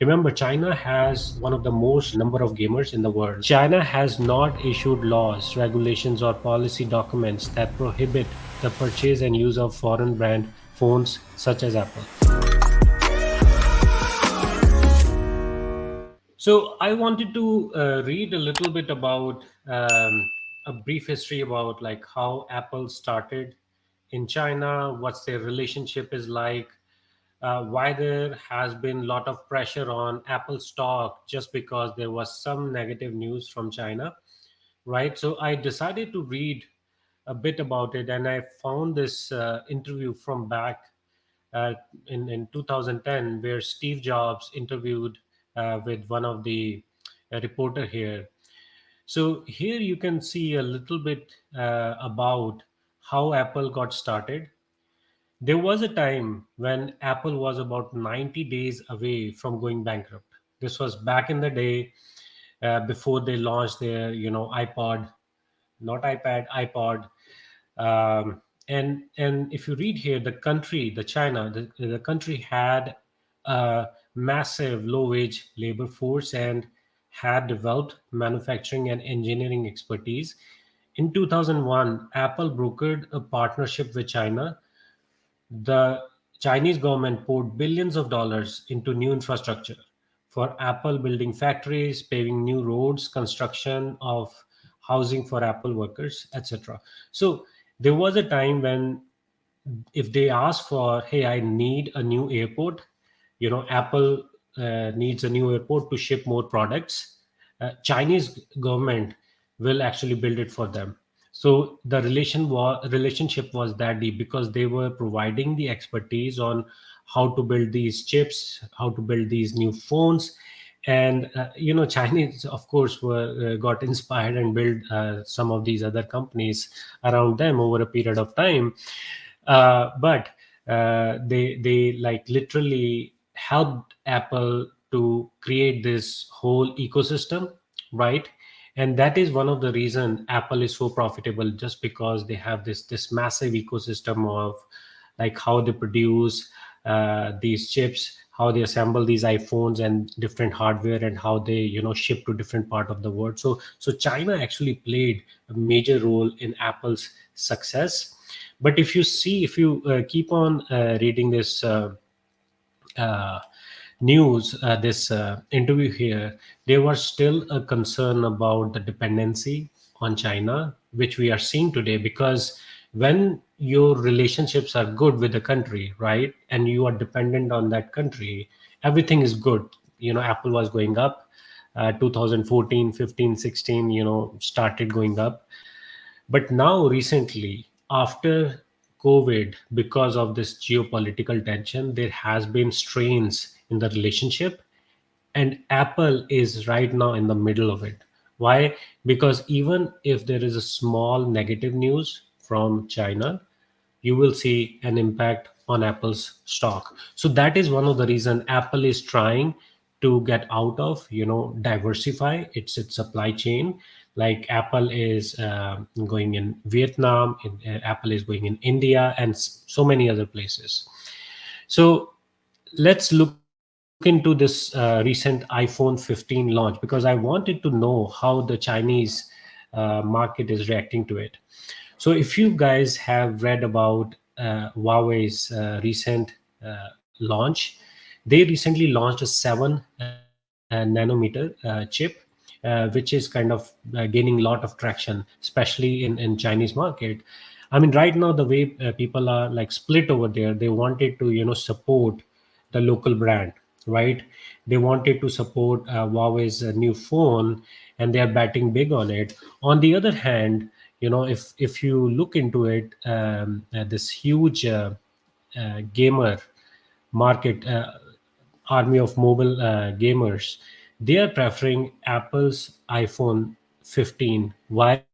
Remember, China has one of the most number of gamers in the world. China has not issued laws, regulations, or policy documents that prohibit the purchase and use of foreign brand phones such as Apple. So I wanted to read a little bit about a brief history about like how Apple started in China, what's their relationship is like, why there has been a lot of pressure on Apple stock just because there was some negative news from China, right? So I decided to read a bit about it, and I found this interview from back uh, in 2010 where Steve Jobs interviewed with one of the reporter here. So here you can see a little bit about how Apple got started. There was a time when Apple was about 90 days away from going bankrupt. This was back in the day before they launched their, iPod, not iPad, iPod. And if you read here, the country, the China, the country had a massive low wage labor force and had developed manufacturing and engineering expertise. In 2001, Apple brokered a partnership with China. The Chinese government poured billions of dollars into new infrastructure for Apple, building factories, paving new roads, construction of housing for Apple workers, etc. So there was a time when if they ask for, hey, I need a new airport, Apple needs a new airport to ship more products, Chinese government will actually build it for them. So the relationship was that deep because they were providing the expertise on how to build these chips, how to build these new phones. And Chinese of course were got inspired and built some of these other companies around them over a period of time. But they like literally helped Apple to create this whole ecosystem, right? And that is one of the reason Apple is so profitable, just because they have this massive ecosystem of like how they produce these chips, how they assemble these iPhones and different hardware, and how they ship to different part of the world. So China actually played a major role in Apple's success. But if you see, if you keep on reading this uh, news, this interview here, there was still a concern about the dependency on China, which we are seeing today. Because when your relationships are good with the country, right, and you are dependent on that country, everything is good. Apple was going up, 2014, 15, 16, started going up. But now, recently, after COVID, because of this geopolitical tension, there has been strains in the relationship, and Apple is right now in the middle of it. Why? Because even if there is a small negative news from China, you will see an impact on Apple's stock. So that is one of the reason Apple is trying to get out of, diversify its supply chain. Like Apple is going in Vietnam, Apple is going in India, and so many other places. So let's look into this recent iPhone 15 launch, because I wanted to know how the Chinese market is reacting to it. So if you guys have read about Huawei's recent launch, they recently launched a 7 nanometer chip, which is kind of gaining a lot of traction, especially in Chinese market. I mean, right now the way people are like split over there, they wanted to support the local brand, right? They wanted to support Huawei's new phone, and they are betting big on it. On the other hand, if you look into it, this huge gamer market, army of mobile gamers, they are preferring Apple's iPhone 15. Why?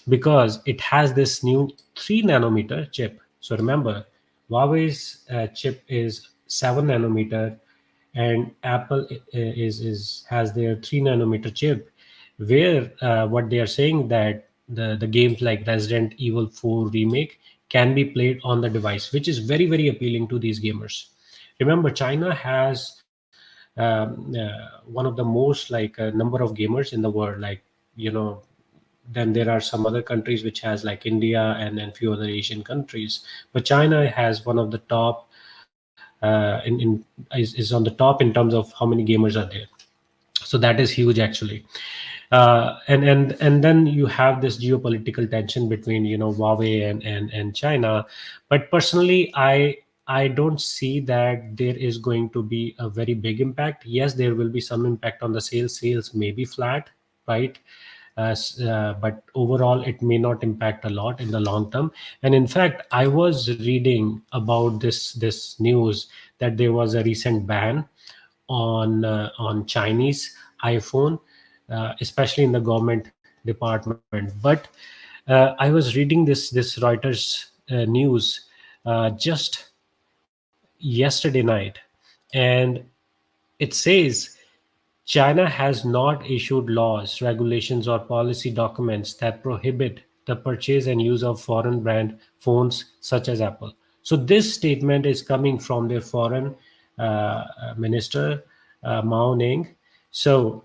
Because it has this new 3 nanometer chip. So remember, Huawei's chip is 7 nanometer, and Apple is has their 3 nanometer chip, where what they are saying that the games like Resident Evil 4 remake can be played on the device, which is very very appealing to these gamers. Remember, China has one of the most number of gamers in the world. Then there are some other countries which has like India and few other Asian countries, but China has one of the top is on the top in terms of how many gamers are there. So that is huge actually. And then you have this geopolitical tension between Huawei and China. But personally, I don't see that there is going to be a very big impact. Yes, there will be some impact on the sales may be flat, right? But overall it may not impact a lot in the long term. And in fact, I was reading about this news that there was a recent ban on Chinese iPhone, especially in the government department. But I was reading this Reuters news just yesterday night, and it says China has not issued laws, regulations, or policy documents that prohibit the purchase and use of foreign brand phones such as Apple. So, this statement is coming from their foreign minister, Mao Ning. So,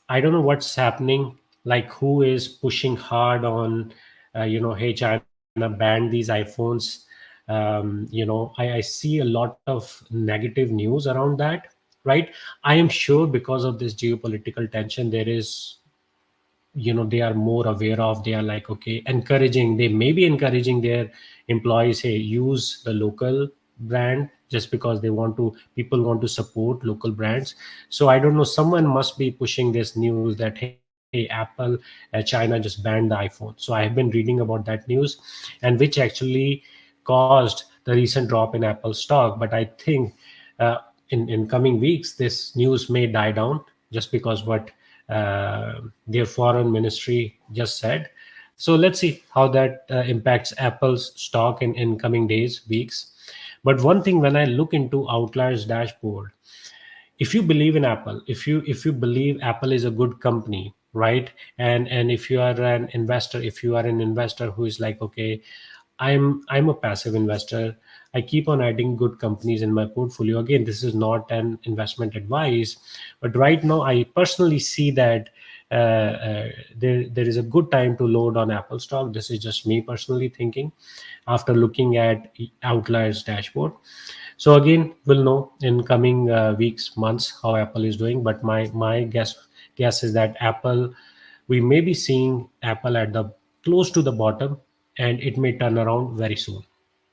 I don't know what's happening, like who is pushing hard on, hey, China banned these iPhones. I see a lot of negative news around that, right? I am sure because of this geopolitical tension, there is, they are more aware of, they are like, okay, encouraging, they may be encouraging their employees, hey, use the local brand, just because they want to, people want to support local brands. So I don't know, someone must be pushing this news that, hey, Apple, China just banned the iPhone. So I have been reading about that news, and which actually caused the recent drop in Apple stock. But I think uh, in coming weeks this news may die down, just because what their foreign ministry just said. So let's see how that impacts Apple's stock in coming days, weeks. But one thing, when I look into Outliers dashboard, if you believe in Apple, if you believe Apple is a good company, right? And if you are an investor, if you are an investor who is like, okay, I'm a passive investor, I keep on adding good companies in my portfolio. Again, this is not an investment advice, but right now I personally see that there is a good time to load on Apple stock. This is just me personally thinking after looking at Outliers dashboard. So again, we'll know in coming weeks, months how Apple is doing. But my guess is that Apple, we may be seeing Apple at the close to the bottom, and it may turn around very soon.